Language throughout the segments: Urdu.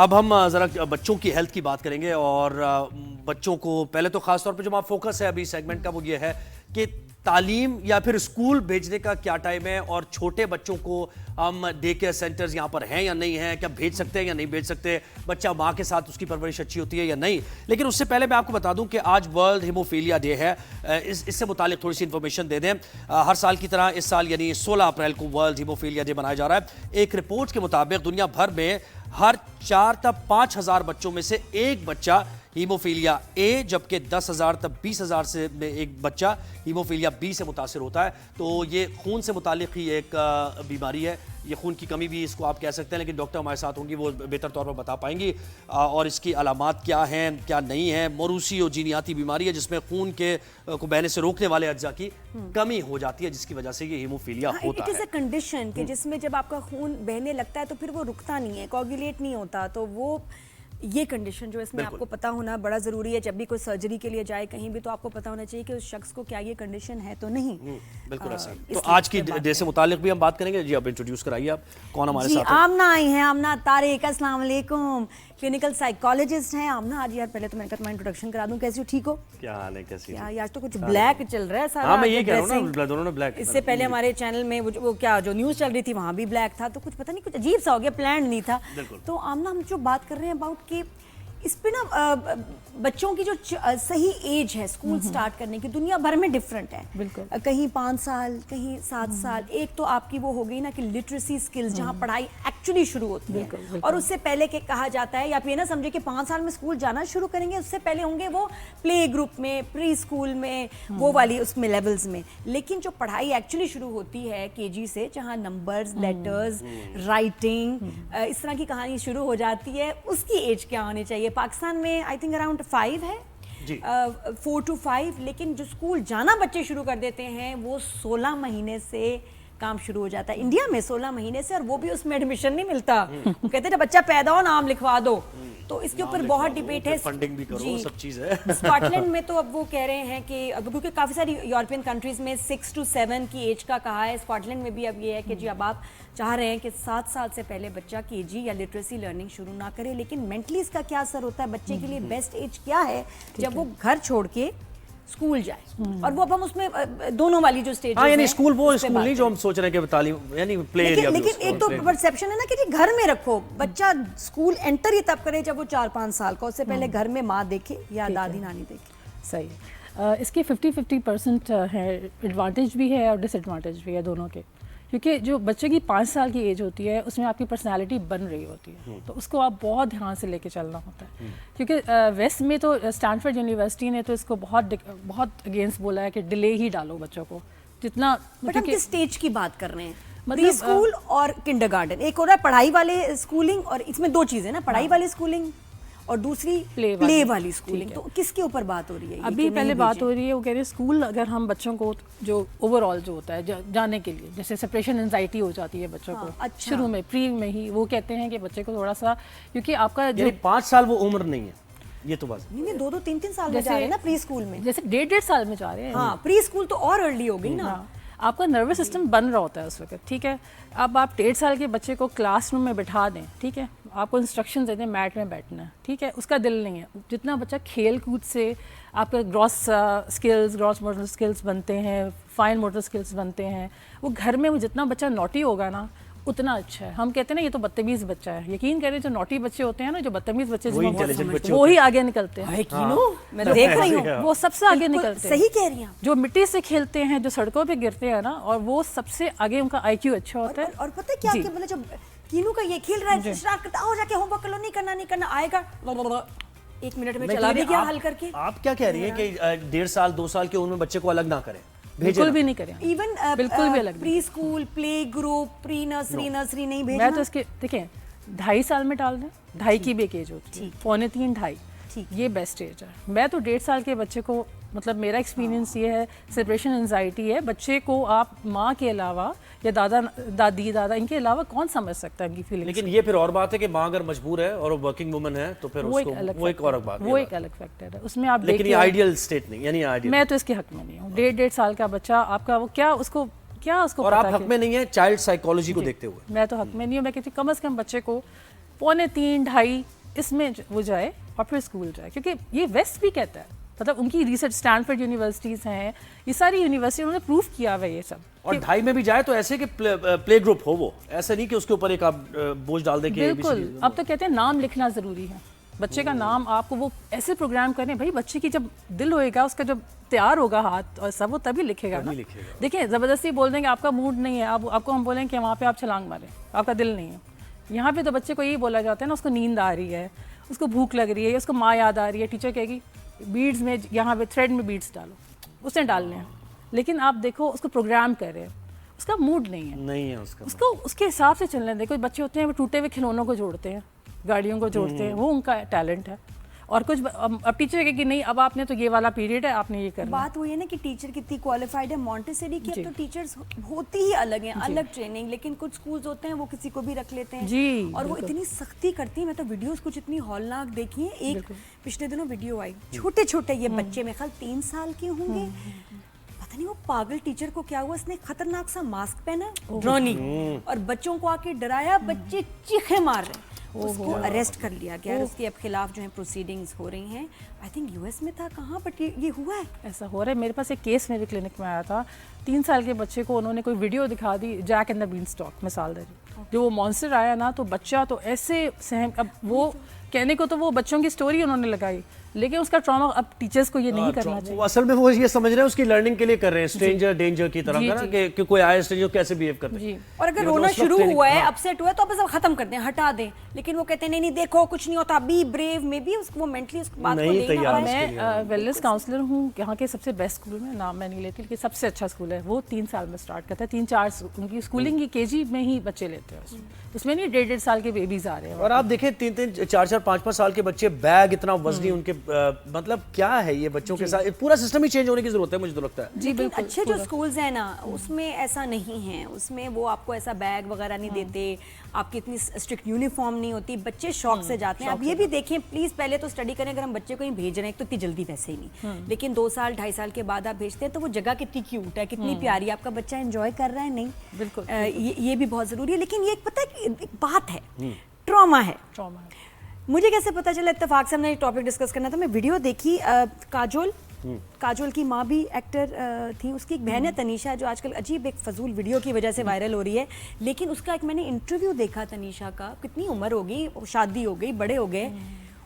اب ہم ذرا بچوں کی ہیلتھ کی بات کریں گے اور بچوں کو پہلے تو خاص طور پہ جو ہمارا فوکس ہے ابھی سیگمنٹ کا وہ یہ ہے کہ تعلیم یا پھر اسکول بھیجنے کا کیا ٹائم ہے اور چھوٹے بچوں کو ہم ڈے کیئر سینٹرز یہاں پر ہیں یا نہیں ہیں, کیا بھیج سکتے ہیں یا نہیں بھیج سکتے, بچہ ماں کے ساتھ اس کی پرورش اچھی ہوتی ہے یا نہیں. لیکن اس سے پہلے میں آپ کو بتا دوں کہ آج ورلڈ ہیموفیلیا ڈے ہے. اس سے متعلق تھوڑی سی انفارمیشن دے دیں. ہر سال کی طرح اس سال یعنی 16 اپریل کو ورلڈ ہیموفیلیا ڈے منایا جا رہا ہے. ایک رپورٹ کے مطابق دنیا بھر میں ہر 4 تا 5 ہزار بچوں میں سے ایک بچہ ہیموفیلیا اے, جبکہ 10,000 تب 20,000 سے میں ایک بچہ ہیموفیلیا بی سے متاثر ہوتا ہے. تو یہ خون سے متعلق ہی ایک بیماری ہے, یہ خون کی کمی بھی اس کو آپ کہہ سکتے ہیں, لیکن ڈاکٹر ہمارے ساتھ ہوں گی, وہ بہتر طور پر بتا پائیں گی اور اس کی علامات کیا ہیں کیا نہیں ہیں. موروثی اور جینیاتی بیماری ہے جس میں خون کے کو بہنے سے روکنے والے اجزاء کی کمی ہو جاتی ہے, جس کی وجہ سے یہ ہیموفیلیا ہوتا ہے. اٹ از اے کنڈیشن کہ جس میں جب آپ کا خون بہنے لگتا ہے تو پھر وہ رکتا نہیں ہے, کوگولیٹ نہیں ہوتا. تو وہ یہ کنڈیشن جو اس میں آپ کو پتا ہونا بڑا ضروری ہے. جب بھی کوئی سرجری کے لیے جائے کہیں بھی تو آپ کو پتا ہونا چاہیے کہ اس شخص کو کیا یہ کنڈیشن ہے تو نہیں. بالکل ایسا. تو آج کی ڈے سے متعلق بھی ہم بات کریں گے. جی اب انٹروڈیوس کرائیے, آپ کون ہمارے ساتھ ہیں؟ آمنہ آئی ہیں, آمنہ طارق. السلام علیکم, کلینکل سائیکالوجسٹ ہیں. آمنہ آج یار پہلے تو میں نے کہا تمہارا انٹروڈکشن کرا دوں. کیسی ہو, ٹھیک ہو؟ کیا حال ہے, کیسی یار آج تو کچھ بلیک چل رہا ہے سارا. ہاں میں یہ کہہ رہا ہوں نا, دونوں نے بلیک. اس سے پہلے ہمارے چینل میں وہ کیا جو نیوز چل رہی تھی وہاں بھی بلیک تھا, تو کچھ پتہ نہیں کچھ عجیب سا ہو گیا, پلانڈ نہیں تھا. تو آمنہ ہم جو بات کر رہے ہیں اباؤٹ کہ اس پہ نا بچوں کی جو صحیح ایج ہے اسکول سٹارٹ کرنے کی دنیا بھر میں ڈفرینٹ ہے. بالکل, کہیں 5 سال, کہیں 7 سال. ایک تو آپ کی وہ ہو گئی نا کہ لٹریسی سکلز, جہاں پڑھائی ایکچولی شروع ہوتی ہے. اور اس سے پہلے کہ کہا جاتا ہے, یا آپ یہ نہ سمجھے کہ 5 سال میں اسکول جانا شروع کریں گے, اس سے پہلے ہوں گے وہ پلے گروپ میں, پری اسکول میں, وہ والی اس میں لیولز میں. لیکن جو پڑھائی ایکچولی شروع ہوتی ہے KG سے, جہاں نمبرز, لیٹرز, رائٹنگ, اس طرح کی کہانی شروع ہو جاتی ہے, اس کی ایج کیا ہونی چاہیے؟ پاکستان میں آئی تھنک اراؤنڈ 5 ہے, 4 to 5. لیکن جو اسکول جانا بچے شروع کر دیتے ہیں وہ 16 مہینے سے کام شروع ہو جاتا ہے انڈیا میں, 16 مہینے سے. اور وہ بھی اس میں ایڈمیشن نہیں ملتا, وہ کہتے ہیں جب بچہ پیدا ہو نام لکھوا دو. تو اس کے اوپر بہت ڈیبیٹ ہے, فنڈنگ بھی کرو, سب چیز ہے. اسکاٹ لینڈ میں تو اب وہ کہہ رہے ہیں کہ کیونکہ کافی ساری یورپین کنٹریز میں 6 to 7 کی ایج کا کہا ہے, اسکاٹ لینڈ میں بھی اب یہ ہے کہ جی اب آپ چاہ رہے ہیں کہ 7 سال سے پہلے بچہ KG یا لٹریسی لرننگ شروع نہ کرے. لیکن مینٹلی اس کا کیا اثر ہوتا ہے بچے کے لیے؟ بیسٹ ایج کیا ہے جب وہ گھر چھوڑ کے اسکول جائے؟ اور وہ اب ہم اس میں دونوں والی جو اسٹیج, ہاں یعنی اسکول وہ اسکول نہیں جو ہم سوچ رہے ہیں کہ تعلیم یعنی پلے ایریا. لیکن ایک تو پرسیپشن ہے نا کہ جی گھر میں رکھو بچہ, اسکول انٹر ہی تب کرے جب وہ 4-5 سال کا, اس سے پہلے گھر میں ماں دیکھے یا دادی نانی دیکھے. صحیح. اس کی 50% ہے, ایڈوانٹیج بھی ہے اور ڈس ایڈوانٹیج بھی ہے دونوں کے. کیونکہ جو بچے کی 5 سال کی ایج ہوتی ہے اس میں آپ کی پرسنالٹی بن رہی ہوتی ہے, تو اس کو آپ بہت دھیان سے لے کے چلنا ہوتا ہے. کیونکہ ویسٹ میں تو اسٹینفورڈ یونیورسٹی نے تو اس کو بہت اگینسٹ بولا ہے کہ ڈیلے ہی ڈالو بچوں کو جتنا. بٹ ہم کس اسٹیج کی بات کر رہے ہیں؟ پری اسکول اور کنڈر گارڈن. ایک ہو رہا ہے پڑھائی والے اسکولنگ, اور اس میں 2 چیزیں نا, پڑھائی والی اسکولنگ اور دوسری پلے والی اسکولنگ. تو کس کے اوپر بات ہو رہی ہے ابھی؟ پہلے بات ہو رہی ہے وہ کہہ رہے ہیں اسکول اگر ہم بچوں کو جو اوور آل جو ہوتا ہے جانے کے لیے, جیسے سپریشن انزائٹی ہو جاتی ہے بچوں کو شروع میں, پری میں ہی, وہ کہتے ہیں کہ بچے کو تھوڑا سا, کیونکہ آپ کا جو 5 سال وہ عمر نہیں ہے, یہ تو بات نہیں, 2-3 سال میں جا رہے ہیں نا پری اسکول میں, جیسے 1.5 سال میں جا رہے ہیں. ہاں پری اسکول تو اور ارلی ہو گئی نا. آپ کا نروس سسٹم بن رہا ہوتا ہے اس وقت, ٹھیک ہے. اب آپ 1.5 سال کے بچے کو کلاس روم میں بٹھا دیں, ٹھیک ہے, آپ کو انسٹرکشن دے دیں میٹ میں بیٹھنا ہے, ٹھیک ہے, اس کا دل نہیں ہے. جتنا بچہ کھیل کود سے آپ کا گراس موٹر اسکلز بنتے ہیں, فائن موٹر اسکلز بنتے ہیں, وہ گھر میں جتنا بچہ نوٹی ہوگا نا اتنا اچھا ہے. ہم کہتے ہیں نا یہ تو بدتمیز بچہ ہے, یقین کریں جو نوٹی بچے ہوتے ہیں نا, جو بدتمیز بچے وہی آگے نکلتے ہیں. میں دیکھ رہی ہوں وہ سب سے آگے نکلتے ہیں. صحیح کہہ رہی ہیں. جو مٹی سے کھیلتے ہیں, جو سڑکوں پہ گرتے ہیں نا, اور وہ سب سے آگے ان کا IQ اچھا ہوتا ہے. اور پتہ کیا کہ مطلب جب کینو کا یہ کھیل رہا ہے, اسٹارٹ کرتا ہو جا کے ہوم ورک کر لو, نہیں کرنا آئے گا 1 منٹ میں چلا بھی گیا حل کر کے. آپ کیا کہہ رہی ہیں کہ 1.5 سال 2 سال کی عمر میں بچے کو الگ نہ کریں؟ بالکل بھی نہیں کریں. ایون بالکل بھی الگ pre school, play group, pre nursery نہیں بھیجنا. میں تو اس کے دیکھیں 2.5 سال میں ڈال دیں, 2.5 کی بھی ایک ایج ہوتی ہے, 2.25 2.5 یہ بیسٹ ایج ہے. میں تو 1.5 سال کے بچے کو, مطلب میرا ایکسپیرینس یہ ہے, سپریشن انزائٹی ہے, بچے کو آپ ماں کے علاوہ یا دادا ان کے علاوہ کون سمجھ سکتا ہے ان کی فیلنگس. لیکن یہ پھر اور بات ہے کہ ماں اگر مجبور ہے اور وہ ورکنگ وومن ہے تو پھر اس کو وہ ایک اور بات ہے, وہ ایک الگ فیکٹر ہے. اس میں آپ لیکن یہ آئیڈیل سٹیٹ نہیں, یعنی آئیڈیل. میں تو اس کے حق میں نہیں ہوں. 1.5 سال کا بچہ آپ کا وہ کیا اس کو اور آپ حق میں نہیں ہے چائلڈ سائیکالوجی کو دیکھتے ہوئے. میں تو حق میں نہیں ہوں. میں کہتی ہوں کم از کم بچے کو 3:45, 2:30 اس میں وہ جائے اور پھر اسکول جائے. کیونکہ یہ ویسٹ بھی کہتا ہے, مطلب ان کی ریسرچ اسٹینفورڈ یونیورسٹیز ہیں, یہ ساری یونیورسٹی انہوں نے پروف کیا ہوا ہے یہ سب. اور 2:30 میں بھی جائے تو ایسے کہ پلے گروپ ہو, وہ ایسا نہیں کہ اس کے اوپر ایک آپ بوجھ ڈال دیں کہ بالکل. اب تو کہتے ہیں نام لکھنا ضروری ہے, بچے کا نام آپ کو وہ ایسے پروگرام کریں, بھائی بچے کی جب دل ہوئے گا, اس کا جب تیار ہوگا ہاتھ اور سب, وہ تبھی لکھے گا نا. دیکھیں زبردستی بول دیں کہ آپ کا موڈ نہیں ہے, آپ کو ہم بولیں کہ وہاں پہ آپ چھلانگ ماریں, آپ کا دل نہیں ہے. یہاں پہ تو بچے کو یہی بولا جاتا ہے نا, اس کو نیند آ رہی ہے, اس کو بھوک لگ رہی ہے, اس کو ماں یاد آ رہی ہے, ٹیچر کہے گی بیڈز میں یہاں پہ تھریڈ میں بیڈز ڈالو, اس نے ڈالنے ہیں. لیکن آپ دیکھو اس کو پروگرام کر رہے ہیں, اس کا موڈ نہیں ہے اس کو اس کے حساب سے چلنے دیں. کوئی بچے ہوتے ہیں وہ ٹوٹے ہوئے کھلونوں کو جوڑتے ہیں, گاڑیوں کو جوڑتے ہیں, وہ ان کا ٹیلنٹ ہے. اور کچھ اب ٹیچر کہے کہ نہیں اب آپ نے تو یہ والا پیریڈ ہے, آپ نے یہ کرنا. بات وہی ہے نا کہ ٹیچر کتنی کوالیفائڈ ہے. مونٹیسری کی اب تو ٹیچرز ہوتی ہی الگ ہیں, الگ ٹریننگ, لیکن کچھ سکولز ہوتے ہیں وہ کسی کو بھی رکھ لیتے ہیں اور وہ اتنی سختی کرتی ہیں. میں تو ویڈیوز کچھ اتنی ہولناک دیکھی ہیں. ایک پچھلے دنوں ویڈیو آئی, چھوٹے چھوٹے یہ بچے میں خیال 3 سال کے ہوں گے, پتہ نہیں وہ پاگل ٹیچر کو کیا ہوا, اس نے خطرناک سا ماسک پہنا, ڈرونی, اور بچوں کو آ کے ڈرایا, بچے چیخیں مار رہے ہیں. اس کو اریسٹ کر لیا گیا, اس کے اب خلاف جو ہیں پروسیڈنگز ہو رہی ہیں. آئی تھنک یو ایس میں تھا, کہاں, بٹ یہ ہوا ہے, ایسا ہو رہا ہے. میرے پاس ایک کیس میرے کلینک میں آیا تھا, 3 سال کے بچے کو انہوں نے کوئی ویڈیو دکھا دی, Jack and the beanstalk مثال دے دی, جو وہ مانسٹر آیا نا, تو بچہ تو ایسے سہم, اب وہ کہنے کو تو وہ بچوں کی سٹوری انہوں نے لگائی, لیکن اس کا ٹراما اب ٹیچرز کو یہ نہیں کرنا چاہیے. اصل میں وہ یہ سمجھ رہے ہیں اس کی لرننگ کے لیے کر رہے ہیں, اسٹرینجر ڈینجر کی طرح نا, کہ کوئی آئے اسٹرینجر کیسے بیہیو کرتے ہیں. اور اگر رونا شروع ہوا ہے, اپسیٹ ہوا ہے, تو آپ اسے ختم کر دیں, ہٹا دیں. لیکن وہ کہتے ہیں نہیں دیکھو کچھ نہیں ہوتا, بی بریو, میں بھی وہ مینٹلی اس بات کو لینا. میں ویلنس کاؤنسلر ہوں یہاں کے سب سے بیسٹ اسکول میں, نام میں نہیں لیتی لیکن سب سے اچھا اسکول ہے وہ. 3 سال میں اسٹارٹ کرتا ہے, 3-4 ان کی اسکولنگ کی KG میں ہی بچے لیتے ہیں, اس میں نہیں 1.5 سال کے بیبیز آ رہے ہیں. اور آپ دیکھیں 3-3, 4-4, 5-5 سال کے بچے, بیگ اتنا وزنی ان کے, مطلب کیا ہے یہ بچوں کے ساتھ, پورا سسٹم ہی چینج ہونے کی ضرورت ہے مجھے تو لگتا ہے. جی بالکل. اچھے جو اسکولز ہیں نا, اس میں ایسا نہیں ہے, اس میں وہ آپ کو ایسا بیگ وغیرہ نہیں دیتے, آپ کی اتنی اسٹرکٹ یونیفارم نہیں ہوتی, بچے شوق سے جاتے ہیں. اب یہ بھی دیکھیں پلیز, پہلے تو اسٹڈی کریں, اگر ہم بچے کو ہی بھیج رہے ہیں تو اتنی جلدی ویسے ہی نہیں, لیکن 2 سال 2.5 سال کے بعد آپ بھیجتے ہیں تو وہ جگہ کتنی کیوٹ ہے, کتنی پیاری, آپ کا بچہ انجوائے کر رہا ہے. نہیں بالکل, یہ بھی بہت ضروری ہے. لیکن یہ پتہ ہے ایک بات ہے, ٹراما ہے. مجھے کیسے پتا چلا, اتفاق سے ہم نے ٹاپک ڈسکس کرنا تھا, میں ویڈیو دیکھی, کاجول کی ماں بھی ایکٹر تھی, اس کی ایک بہن ہے تنیشا, جو آج کل عجیب ایک فضول ویڈیو کی وجہ سے وائرل ہو رہی ہے. لیکن اس کا ایک میں نے انٹرویو دیکھا تنیشا کا, کتنی عمر ہوگی, شادی ہو گئی, بڑے ہو گئے,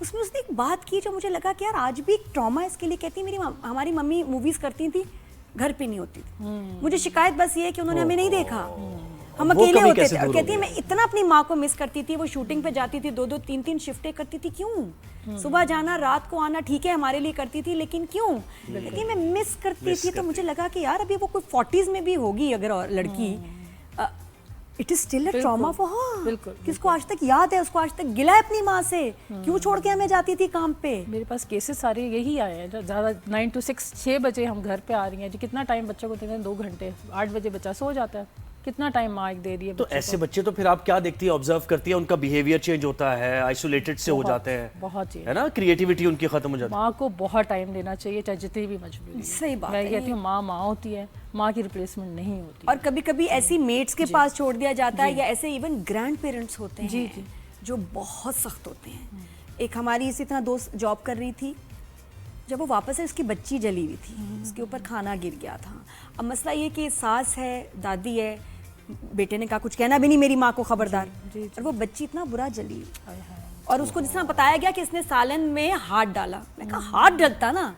اس میں اس نے ایک بات کی جو مجھے لگا کہ یار آج بھی ایک ٹراما اس کے لیے. کہتی ہماری ممی موویز کرتی تھی, گھر پہ نہیں ہوتی تھی, مجھے شکایت بس یہ ہے کہ انہوں نے ہمیں نہیں دیکھا, ہم اکیلے ہوتے تھے. اور کہتی ہے میں اتنا اپنی ماں کو مس کرتی تھی, وہ شوٹنگ پہ جاتی تھی, 2-2, 3-3 شفٹیں کرتی تھی, کیوں, صبح جانا رات کو آنا, ٹھیک ہے ہمارے لیے کرتی تھی, لیکن کیوں, لیکن میں مس کرتی تھی. تو مجھے لگا کہ یار ابھی وہ کوئی 40s میں بھی ہوگی اگر لڑکی, it is still a trauma for her, کس کو آج تک یاد ہے, اس کو آج تک گلا ہے اپنی ماں سے, کیوں چھوڑ کے ہمیں جاتی تھی کام پہ. میرے پاس کیسز سارے یہی آئے ہیں, زیادہ 9 to 6, 6 بجے ہم گھر پہ آ رہی ہیں جی, کتنا ٹائم بچوں کو دیتے ہیں, 2 گھنٹے, 8 بجے بچہ سو جاتا ہے, کتنا ٹائم ماں ایک دے رہی ہے. تو ایسے بچے تو پھر آپ کیا دیکھتی ہیں, آبزرو کرتی ہیں, ان کا بیہیویئر چینج ہوتا ہے, آئسولیٹڈ سے ہو جاتے ہیں, بہت چیز ہے نا, کریٹیوٹی ان کی ختم ہو جاتی ہے. ماں کو بہت ٹائم دینا چاہیے, چاہے جتنی بھی مجبوری. صحیح بات میں کہتی ہوں ماں ہوتی ہے, ماں کی ریپلیسمنٹ نہیں ہوتی. اور کبھی کبھی ایسی میٹس کے پاس چھوڑ دیا جاتا ہے, یا ایسے ایون گرینڈ پیرنٹس ہوتے ہیں جو بہت سخت ہوتے ہیں. ایک ہماری اسی طرح دوست جاب کر رہی تھی, جب وہ واپس ہے اس کی بچی جلی ہوئی تھی, اس کے اوپر کھانا گر گیا تھا. اب مسئلہ یہ کہ ساس ہے, دادی ہے, بیٹے نے کہا کچھ کہنا بھی نہیں میری ماں کو, خبردار. اور وہ بچی اتنا برا جلی, اور اس کو جس طرح بتایا گیا کہ اس نے سالن میں ہاتھ ڈالا. میں کہا ہاتھ ڈلتا نا,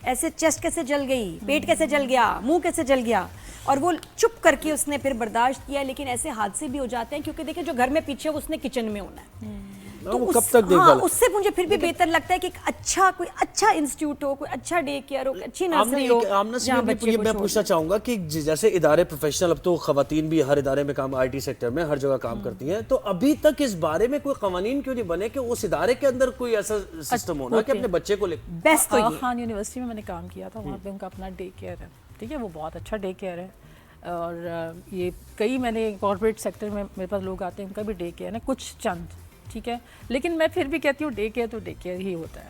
ایسے چیسٹ کیسے جل گئی, پیٹ کیسے جل گیا, منہ کیسے جل گیا. اور وہ چپ کر کے اس نے پھر برداشت کیا. لیکن ایسے حادثے بھی ہو جاتے ہیں, کیونکہ دیکھیں جو گھر میں پیچھے اس نے کچن میں ہونا ہے, تو کب تک دیکھ ہاں اس سے مجھے پھر بھی بہتر لگتا ہے کہ کوئی اچھا انسٹیٹیوٹ ہو, کوئی اچھا ڈے کیئر ہو, اچھی نرسری ہو. میں پوچھنا چاہوں گا کہ جیسے ادارے پروفیشنل, اب تو خواتین بھی ہر ادارے میں کام, IT سیکٹر میں ہر جگہ کام کرتی ہیں, تو ابھی تک اس بارے میں کوئی قوانین کیوں نہیں بنے کہ اس ادارے کے اندر کوئی ایسا سسٹم ہونا کہ اپنے بچے کو لے. بیسٹ تو خان یونیورسٹی میں نے کام کیا تھا, وہاں پہ ان کا اپنا ڈے کیئر ہے, ٹھیک ہے, وہ بہت اچھا ڈے کیئر ہے. اور یہ کئی میں نے کارپوریٹ سیکٹر میں میرے پاس لوگ آتے ہیں, ان کا بھی ڈے کیئر ہے, کچھ چند, ٹھیک ہے. لیکن میں پھر بھی کہتی ہوں ڈے کیئر تو ڈے کیئر ہی ہوتا ہے.